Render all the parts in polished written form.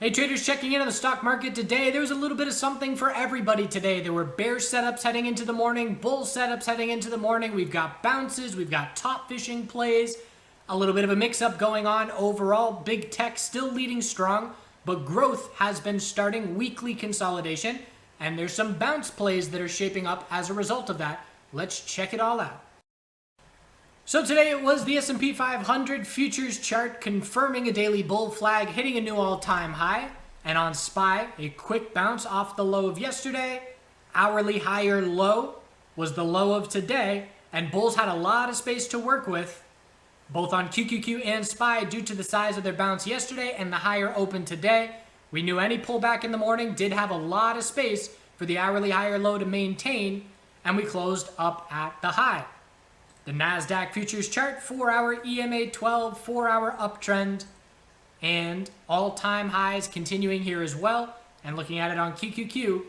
Hey traders, checking in on the stock market today. There was a little bit of something for everybody today. There were bear setups heading into the morning, bull setups heading into the morning. We've got bounces, we've got top fishing plays, a little bit of a mix-up going on overall. Big tech still leading strong, but growth has been starting weekly consolidation, and there's some bounce plays that are shaping up as a result of that. Let's check it all out. So today it was the S&P 500 futures chart confirming a daily bull flag, hitting a new all-time high. And on SPY, a quick bounce off the low of yesterday. Hourly higher low was the low of today. And bulls had a lot of space to work with, both on QQQ and SPY, due to the size of their bounce yesterday and the higher open today. We knew any pullback in the morning did have a lot of space for the hourly higher low to maintain, and we closed up at the high. The NASDAQ futures chart, 4-hour EMA 12, 4-hour uptrend, and all-time highs continuing here as well. And looking at it on QQQ,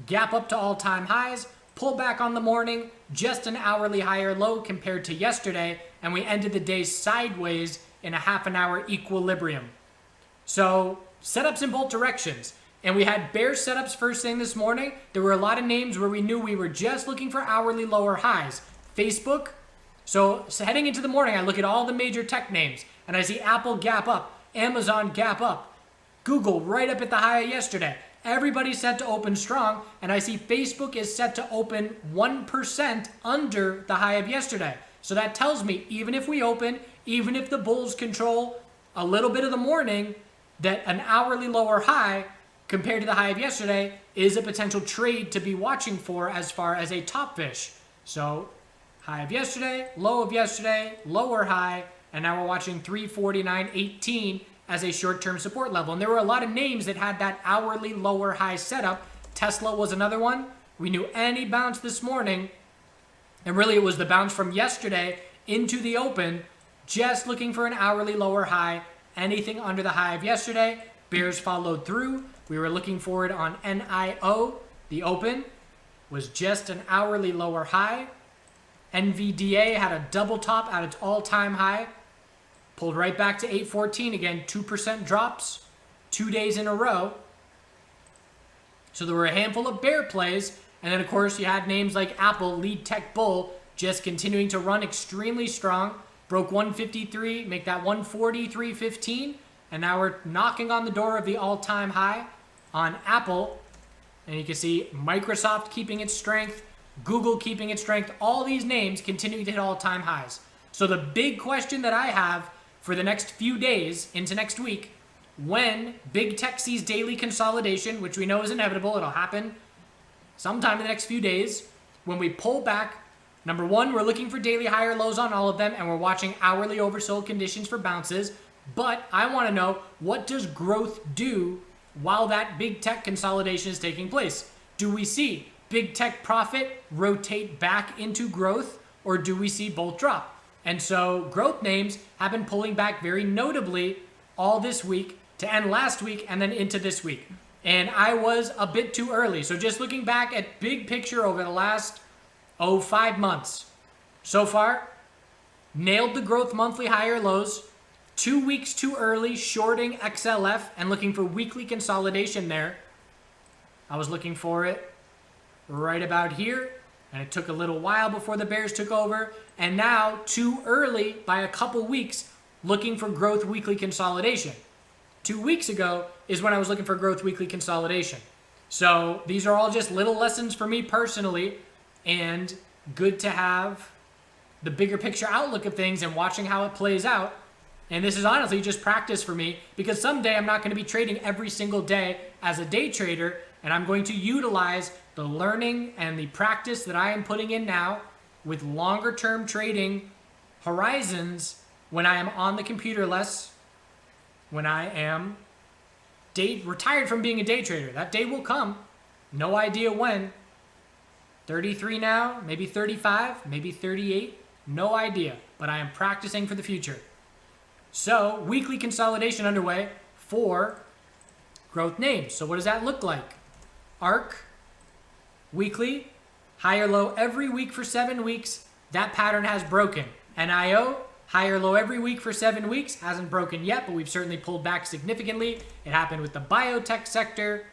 gap up to all-time highs, pull back on the morning, just an hourly higher low compared to yesterday, and we ended the day sideways in a half-an-hour equilibrium. So setups in both directions. And we had bear setups first thing this morning. There were a lot of names where we knew we were just looking for hourly lower highs. Facebook. So heading into the morning, I look at all the major tech names and I see Apple gap up, Amazon gap up, Google right up at the high of yesterday. Everybody's set to open strong, and I see Facebook is set to open 1% under the high of yesterday. So that tells me even if we open, even if the bulls control a little bit of the morning, that an hourly lower high compared to the high of yesterday is a potential trade to be watching for as far as a top fish. So high of yesterday, low of yesterday, lower high, and now we're watching 349.18 as a short-term support level. And there were a lot of names that had that hourly lower high setup. Tesla was another one. We knew any bounce this morning, and really it was the bounce from yesterday into the open, just looking for an hourly lower high. Anything under the high of yesterday, bears followed through. We were looking for it on NIO. The open was just an hourly lower high. NVDA had a double top at its all-time high, pulled right back to 814 again, 2% drops, 2 days in a row. So there were a handful of bear plays, and then of course you had names like Apple, lead tech bull, just continuing to run extremely strong, broke 153, make that 140, 315, and now we're knocking on the door of the all-time high on Apple, and you can see Microsoft keeping its strength, Google keeping its strength, all these names continuing to hit all-time highs. So the big question that I have for the next few days into next week, when big tech sees daily consolidation, which we know is inevitable, it'll happen sometime in the next few days, when we pull back, number one, we're looking for daily higher lows on all of them, and we're watching hourly oversold conditions for bounces. But I want to know, what does growth do while that big tech consolidation is taking place? Do we see big tech profit rotate back into growth, or do we see both drop? And so growth names have been pulling back very notably all this week to end last week and then into this week. And I was a bit too early. So just looking back at big picture over the last 5 months, so far, nailed the growth monthly higher lows, 2 weeks too early shorting XLF and looking for weekly consolidation there. I was looking for it right about here, and it took a little while before the bears took over, and now too early by a couple weeks looking for growth weekly consolidation. 2 weeks ago is when I was looking for growth weekly consolidation. So these are all just little lessons for me personally, and good to have the bigger picture outlook of things and watching how it plays out. And this is honestly just practice for me, because someday I'm not going to be trading every single day as a day trader, and I'm going to utilize the learning and the practice that I am putting in now with longer term trading horizons when I am on the computer less, when I am retired from being a day trader. That day will come. No idea when. 33 now, maybe 35, maybe 38. No idea. But I am practicing for the future. So weekly consolidation underway for growth names. So what does that look like? ARC, weekly, higher low every week for 7 weeks. That pattern has broken. NIO, higher low every week for 7 weeks. Hasn't broken yet, but we've certainly pulled back significantly. It happened with the biotech sector.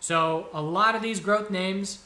So a lot of these growth names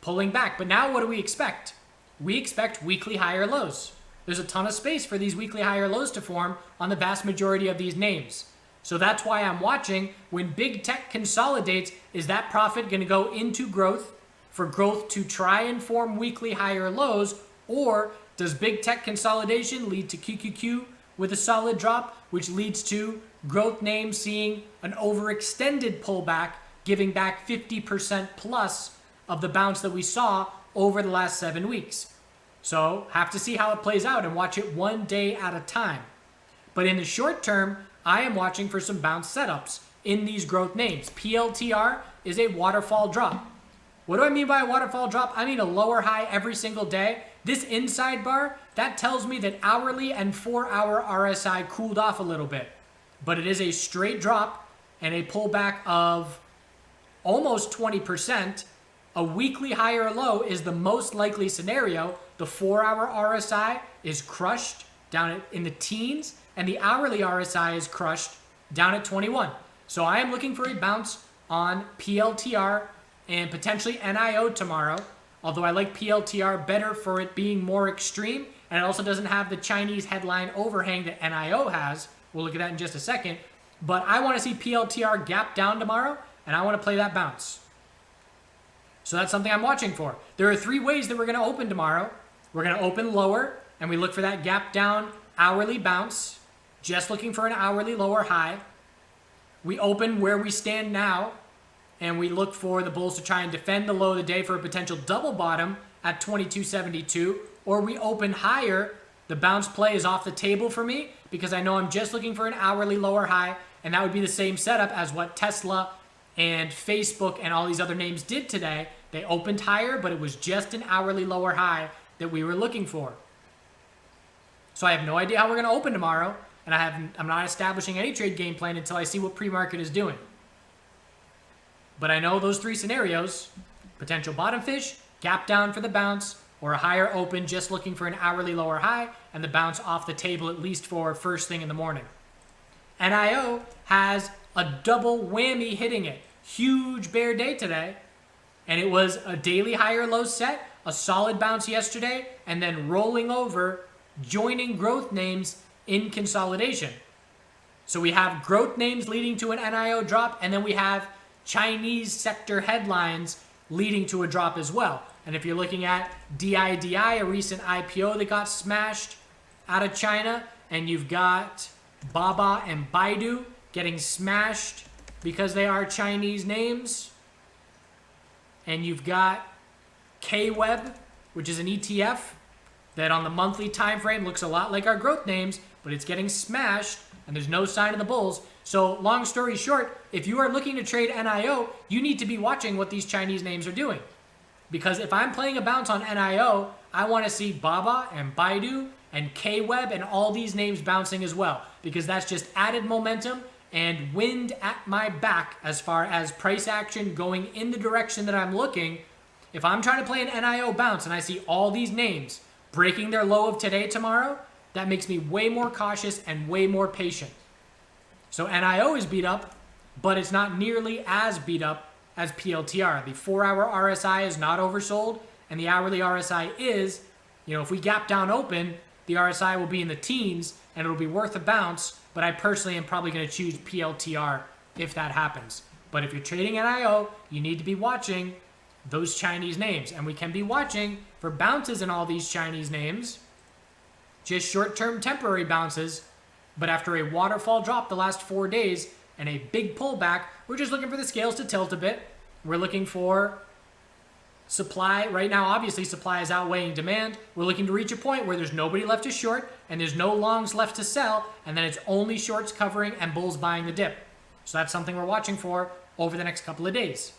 pulling back. But now what do we expect? We expect weekly higher lows. There's a ton of space for these weekly higher lows to form on the vast majority of these names. So that's why I'm watching when big tech consolidates. Is that profit going to go into growth for growth to try and form weekly higher lows? Or does big tech consolidation lead to QQQ with a solid drop, which leads to growth names seeing an overextended pullback, giving back 50% plus of the bounce that we saw over the last 7 weeks? So have to see how it plays out and watch it one day at a time. But in the short term, I am watching for some bounce setups in these growth names. PLTR is a waterfall drop. What do I mean by a waterfall drop? I mean a lower high every single day. This inside bar, that tells me that hourly and 4-hour RSI cooled off a little bit. But it is a straight drop and a pullback of almost 20%. A weekly higher low is the most likely scenario. The 4-hour RSI is crushed down in the teens, and the hourly RSI is crushed down at 21. So I am looking for a bounce on PLTR and potentially NIO tomorrow, although I like PLTR better for it being more extreme, and it also doesn't have the Chinese headline overhang that NIO has. We'll look at that in just a second. But I want to see PLTR gap down tomorrow, and I want to play that bounce. So that's something I'm watching for. There are 3 ways that we're going to open tomorrow. We're going to open lower, and we look for that gap down hourly bounce, just looking for an hourly lower high. We open where we stand now, and we look for the bulls to try and defend the low of the day for a potential double bottom at 22.72, or we open higher. The bounce play is off the table for me because I know I'm just looking for an hourly lower high, and that would be the same setup as what Tesla and Facebook and all these other names did today. They opened higher, but it was just an hourly lower high that we were looking for. So I have no idea how we're going to open tomorrow, and I'm not establishing any trade game plan until I see what pre-market is doing. But I know those 3 scenarios: potential bottom fish, gap down for the bounce, or a higher open just looking for an hourly lower high, and the bounce off the table at least for first thing in the morning. NIO has a double whammy hitting it. Huge bear day today, and it was a daily higher low set, a solid bounce yesterday, and then rolling over, joining growth names in consolidation. So we have growth names leading to an NIO drop, and then we have Chinese sector headlines leading to a drop as well. And if you're looking at DIDI, a recent IPO that got smashed out of China, and you've got Baba and Baidu getting smashed because they are Chinese names, and you've got KWeb, which is an ETF that on the monthly time frame looks a lot like our growth names, but it's getting smashed, and there's no sign of the bulls. So long story short, if you are looking to trade NIO, you need to be watching what these Chinese names are doing. Because if I'm playing a bounce on NIO, I want to see Baba and Baidu and KWeb and all these names bouncing as well, because that's just added momentum and wind at my back as far as price action going in the direction that I'm looking. If I'm trying to play an NIO bounce and I see all these names breaking their low of today tomorrow, that makes me way more cautious and way more patient. So NIO is beat up, but it's not nearly as beat up as PLTR. The 4-hour RSI is not oversold, and the hourly RSI is. If we gap down open, the RSI will be in the teens, and it'll be worth a bounce, but I personally am probably going to choose PLTR if that happens. But if you're trading NIO, you need to be watching those Chinese names, and we can be watching for bounces in all these Chinese names, just short-term temporary bounces. But after a waterfall drop the last 4 days and a big pullback, we're just looking for the scales to tilt a bit. We're looking for supply. Right now, obviously, supply is outweighing demand. We're looking to reach a point where there's nobody left to short and there's no longs left to sell, and then it's only shorts covering and bulls buying the dip. So that's something we're watching for over the next couple of days.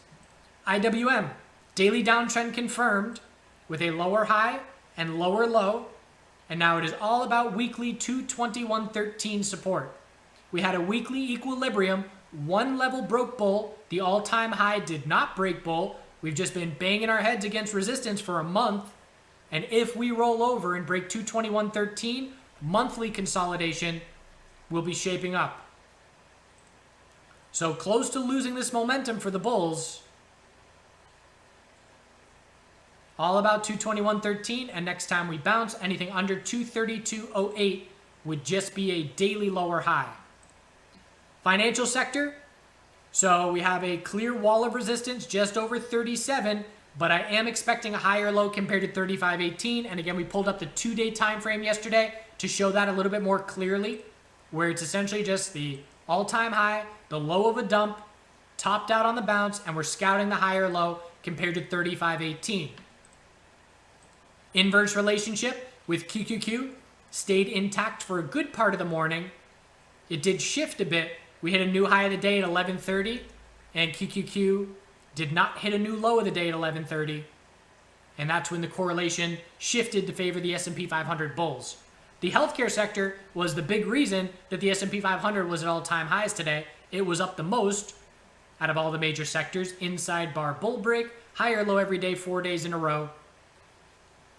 IWM, daily downtrend confirmed with a lower high and lower low. And now it is all about weekly 221.13 support. We had a weekly equilibrium. One level broke bull. The all-time high did not break bull. We've just been banging our heads against resistance for a month. And if we roll over and break 221.13 monthly consolidation will be shaping up. So close to losing this momentum for the bulls. All about 221.13, and next time we bounce, anything under 232.08 would just be a daily lower high. Financial sector. So we have a clear wall of resistance just over 37, but I am expecting a higher low compared to 35.18. And again, we pulled up the 2-day time frame yesterday to show that a little bit more clearly, where it's essentially just the all-time high, the low of a dump, topped out on the bounce, and we're scouting the higher low compared to 35.18. Inverse relationship with QQQ stayed intact for a good part of the morning. It did shift a bit. We hit a new high of the day at 11:30, and QQQ did not hit a new low of the day at 11:30, and that's when the correlation shifted to favor the S&P 500 bulls. The healthcare sector was the big reason that the S&P 500 was at all-time highs today. It was up the most out of all the major sectors. Inside bar bull break, higher low every day, 4 days in a row.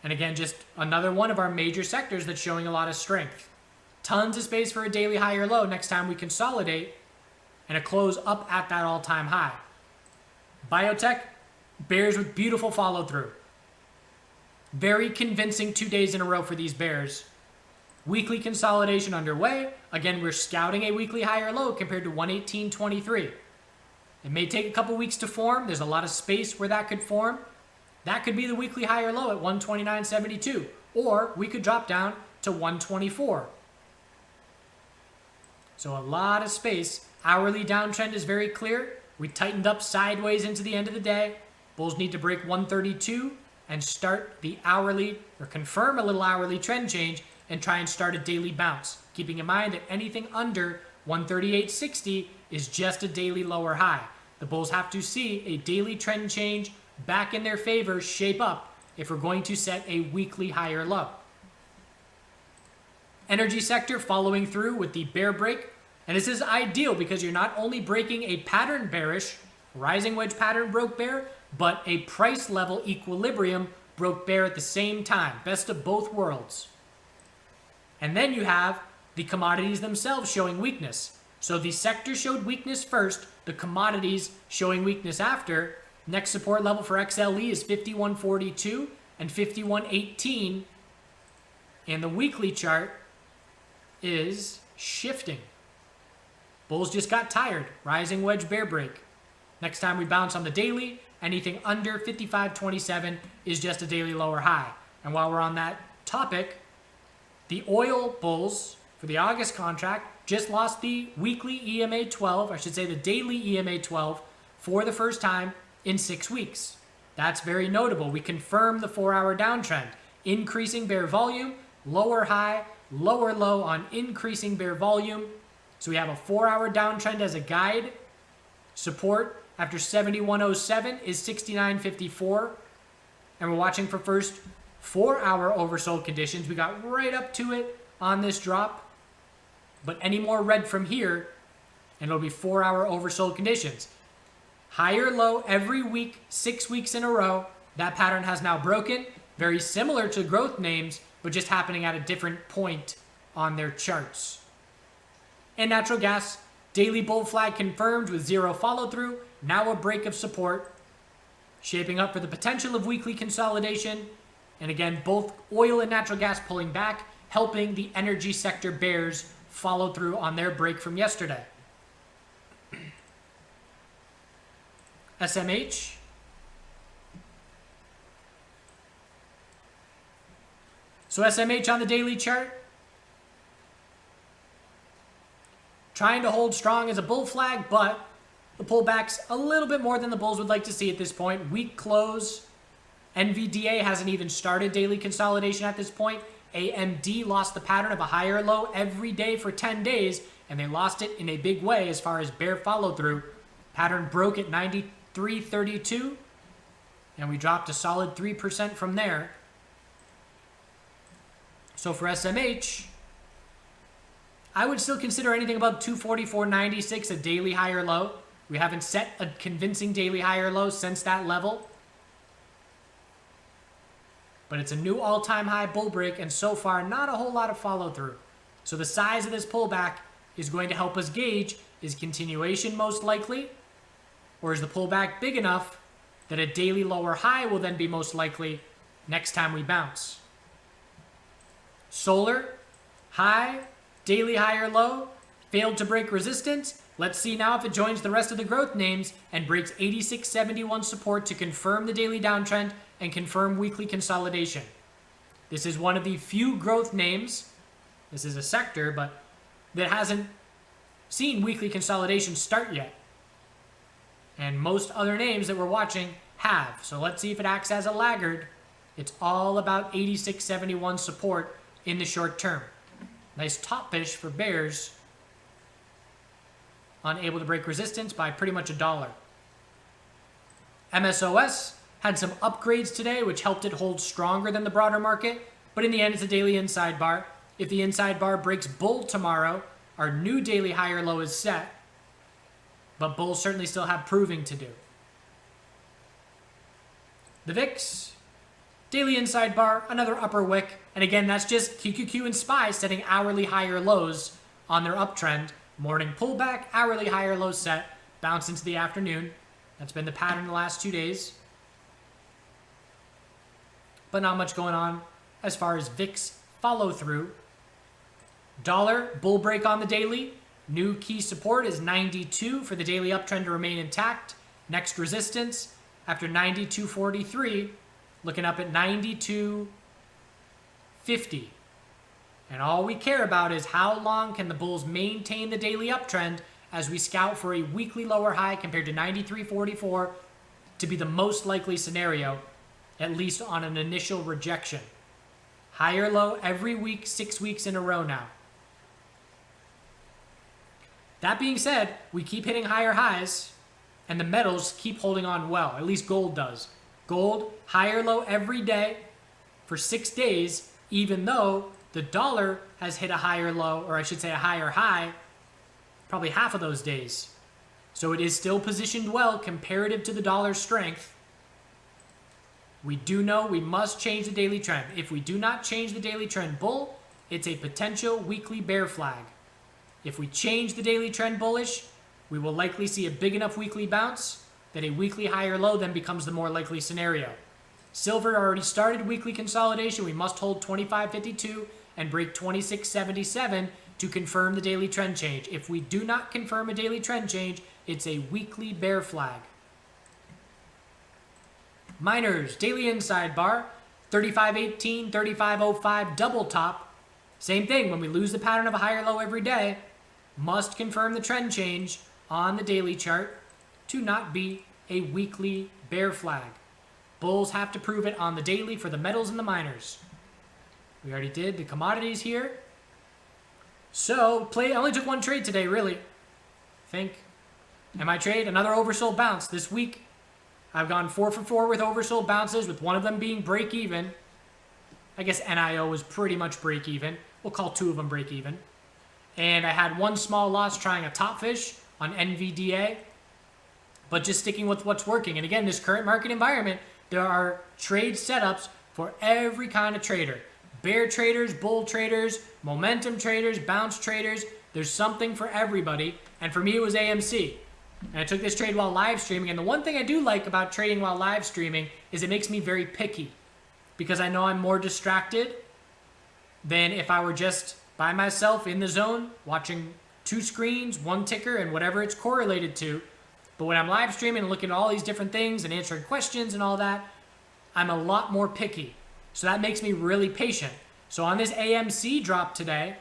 And again, just another one of our major sectors that's showing a lot of strength. Tons of space for a daily higher low next time we consolidate, and a close up at that all-time high. Biotech, bears with beautiful follow-through. Very convincing 2 days in a row for these bears. Weekly consolidation underway. Again, we're scouting a weekly higher low compared to 118.23. It may take a couple weeks to form. There's a lot of space where that could form. That could be the weekly higher low at 129.72, or we could drop down to 124. So a lot of space. Hourly downtrend is very clear. We tightened up sideways into the end of the day. Bulls need to break 132 and start the hourly, or confirm a little hourly trend change and try and start a daily bounce. Keeping in mind that anything under 138.60 is just a daily lower high. The bulls have to see a daily trend change back in their favor shape up if we're going to set a weekly higher low. Energy sector following through with the bear break. And this is ideal because you're not only breaking a pattern bearish, rising wedge pattern broke bear, but a price level equilibrium broke bear at the same time. Best of both worlds. And then you have the commodities themselves showing weakness. So the sector showed weakness first, the commodities showing weakness after. Next support level for XLE is 51.42 and 51.18. And the weekly chart is shifting. Bulls just got tired. Rising wedge bear break. Next time we bounce on the daily, anything under 55.27 is just a daily lower high. And while we're on that topic, the oil bulls for the August contract just lost the weekly EMA 12, I should say the daily EMA 12, for the first time in 6 weeks. That's very notable. We confirm the 4-hour downtrend. Increasing bear volume, lower high, lower low on increasing bear volume. So we have a 4-hour downtrend as a guide. Support after 71.07 is 69.54. And we're watching for first 4-hour oversold conditions. We got right up to it on this drop. But any more red from here, and it'll be 4-hour oversold conditions. Higher low every week, 6 weeks in a row. That pattern has now broken. Very similar to growth names, but just happening at a different point on their charts. And natural gas, daily bull flag confirmed with 0 follow-through. Now a break of support. Shaping up for the potential of weekly consolidation. And again, both oil and natural gas pulling back, helping the energy sector bears follow through on their break from yesterday. SMH. So SMH on the daily chart, trying to hold strong as a bull flag, but the pullback's a little bit more than the bulls would like to see at this point. Weak close. NVDA hasn't even started daily consolidation at this point. AMD lost the pattern of a higher low every day for 10 days, and they lost it in a big way as far as bear follow through. Pattern broke at 93.32, and we dropped a solid 3% from there. So for SMH, I would still consider anything above 244.96 a daily higher low. We haven't set a convincing daily higher low since that level. but it's a new all-time high bull break, and so far not a whole lot of follow-through. So the size of this pullback is going to help us gauge, is continuation most likely, or is the pullback big enough that a daily lower high will then be most likely next time we bounce. Solar, high, daily high or low, failed to break resistance. Let's see now if it joins the rest of the growth names and breaks 86.71 support to confirm the daily downtrend and confirm weekly consolidation. This is one of the few growth names, this is a sector, but that hasn't seen weekly consolidation start yet. And most other names that we're watching have. So let's see if it acts as a laggard. It's all about 86.71 support in the short term. Nice top fish for bears. Unable to break resistance by pretty much $1. MSOS had some upgrades today, which helped it hold stronger than the broader market. But in the end, it's a daily inside bar. If the inside bar breaks bull tomorrow, our new daily high or low is set. But bulls certainly still have proving to do. The VIX, daily inside bar, another upper wick. And again, that's just QQQ and SPY setting hourly higher lows on their uptrend. Morning pullback, hourly higher low set, bounce into the afternoon. That's been the pattern the last 2 days. But not much going on as far as VIX follow through. Dollar, bull break on the daily. New key support is 92 for the daily uptrend to remain intact. Next resistance after 92.43, looking up at 92.50. And all we care about is how long can the bulls maintain the daily uptrend as we scout for a weekly lower high compared to 93.44 to be the most likely scenario, at least on an initial rejection. Higher low every week, 6 weeks in a row now. That being said, we keep hitting higher highs, and the metals keep holding on well. At least gold does. Gold, higher low every day for 6 days, even though the dollar has hit a higher low, or I should say a higher high, probably half of those days. So it is still positioned well comparative to the dollar's strength. We do know we must change the daily trend. If we do not change the daily trend bull, it's a potential weekly bear flag. If we change the daily trend bullish, we will likely see a big enough weekly bounce that a weekly higher low then becomes the more likely scenario. Silver already started weekly consolidation. We must hold 25.52 and break 26.77 to confirm the daily trend change. If we do not confirm a daily trend change, it's a weekly bear flag. Miners, daily inside bar, 35.18, 35.05, double top. Same thing, when we lose the pattern of a higher low every day, must confirm the trend change on the daily chart to not be a weekly bear flag. Bulls have to prove it on the daily for the metals and the miners. We already did the commodities here. So, I only took one trade today, really. And my trade, another oversold bounce. This week, I've gone 4 for 4 with oversold bounces, with one of them being break even. I guess NIO was pretty much break even. We'll call 2 of them break even. And I had one small loss trying a top fish on NVDA, but just sticking with what's working. And again, this current market environment, there are trade setups for every kind of trader. Bear traders, bull traders, momentum traders, bounce traders. There's something for everybody. And for me, it was AMC. And I took this trade while live streaming. And the one thing I do like about trading while live streaming is it makes me very picky, because I know I'm more distracted than if I were just by myself in the zone watching 2 screens, 1 ticker, and whatever it's correlated to. But when I'm live streaming and looking at all these different things and answering questions and all that, I'm a lot more picky. So that makes me really patient. So on this AMC drop today,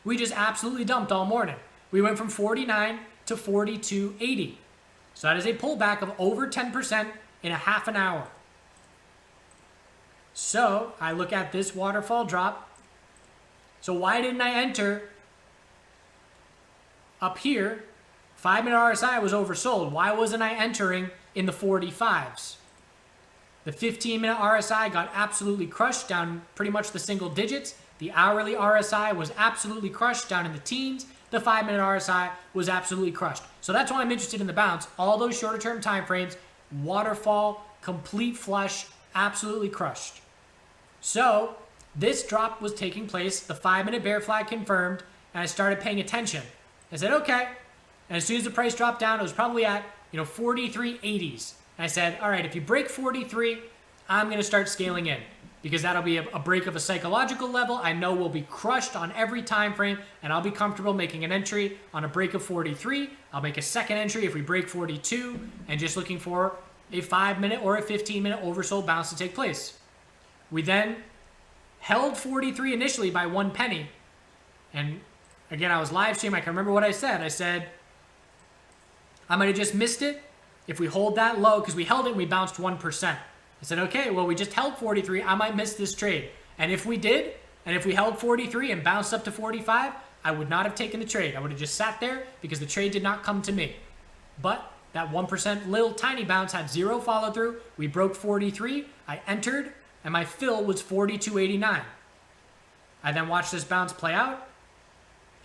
we just absolutely dumped all morning. We went from 49 to 42.80. So that is a pullback of over 10% in a half an hour. So I look at this waterfall drop. So why didn't I enter up here? 5-minute RSI was oversold. Why wasn't I entering in the 45s? The 15-minute RSI got absolutely crushed down pretty much the single digits. The hourly RSI was absolutely crushed down in the teens. The 5-minute RSI was absolutely crushed. So that's why I'm interested in the bounce. All those shorter term time frames, waterfall, complete flush, absolutely crushed. So this drop was taking place, the 5-minute bear flag confirmed, and I started paying attention. I said, okay. And as soon as the price dropped down, it was probably at 43.80s. And I said, all right, if you break 43, I'm going to start scaling in, because that'll be a break of a psychological level. I know we'll be crushed on every time frame, and I'll be comfortable making an entry on a break of 43. I'll make a second entry if we break 42, and just looking for a 5-minute or a 15-minute oversold bounce to take place. We then held 43 initially by 1 penny. And again, I was live streaming. I can remember what I said. I said, I might have just missed it if we hold that low, because we held it and we bounced 1%. I said, okay, well, we just held 43. I might miss this trade. And if we did, and if we held 43 and bounced up to 45, I would not have taken the trade. I would have just sat there because the trade did not come to me. But that 1% little tiny bounce had 0 follow through. We broke 43. I entered, and my fill was 42.89. I then watched this bounce play out,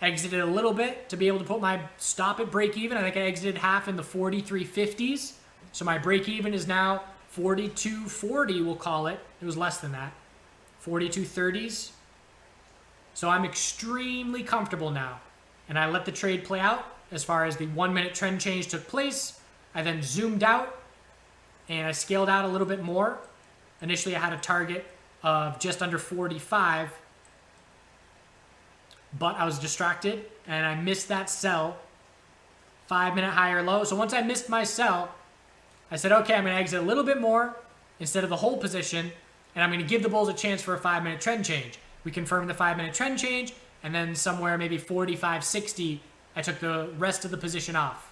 exited a little bit to be able to put my stop at break even. I think I exited half in the 43.50s. So my break even is now 42.40, we'll call it. It was less than that. 42.30s. So I'm extremely comfortable now. And I let the trade play out as far as the 1-minute trend change took place. I then zoomed out and I scaled out a little bit more. Initially I had a target of just under 45, but I was distracted and I missed that sell. 5-minute higher low. So once I missed my sell, I said, okay, I'm going to exit a little bit more instead of the whole position, and I'm going to give the bulls a chance for a 5-minute trend change. We confirmed the 5-minute trend change, and then somewhere maybe 45.60, I took the rest of the position off.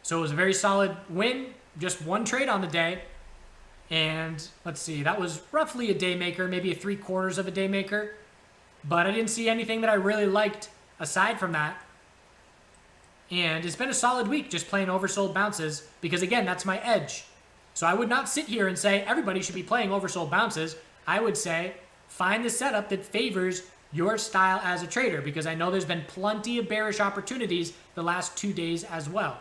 So it was a very solid win, just one trade on the day. And let's see, that was roughly a day maker, maybe a 3/4 of a day maker. But I didn't see anything that I really liked aside from that. And it's been a solid week just playing oversold bounces because, again, that's my edge. So I would not sit here and say everybody should be playing oversold bounces. I would say find the setup that favors your style as a trader, because I know there's been plenty of bearish opportunities the last 2 days as well.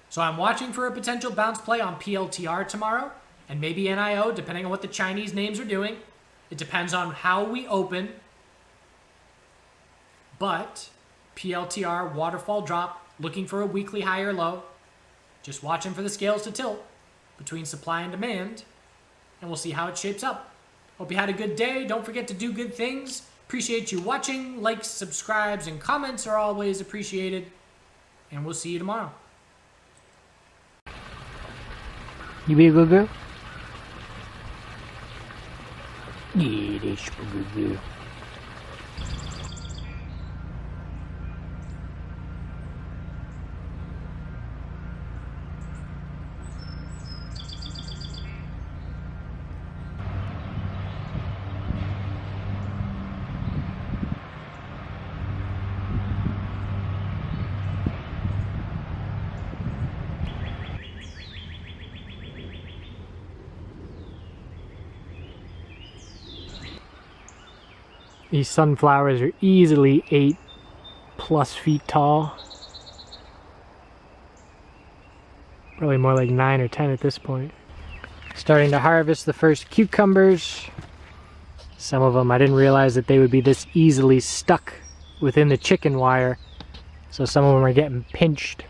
So I'm watching for a potential bounce play on PLTR tomorrow and maybe NIO, depending on what the Chinese names are doing. It depends on how we open. But PLTR, waterfall drop, looking for a weekly high or low. Just watching for the scales to tilt between supply and demand, and we'll see how it shapes up. Hope you had a good day. Don't forget to do good things. Appreciate you watching. Likes, subscribes, and comments are always appreciated. And we'll see you tomorrow. You be a good girl? Yeah, that's a good girl. These sunflowers are easily 8+ feet tall. Probably more like 9 or 10 at this point. Starting to harvest the first cucumbers. Some of them, I didn't realize that they would be this easily stuck within the chicken wire. So some of them are getting pinched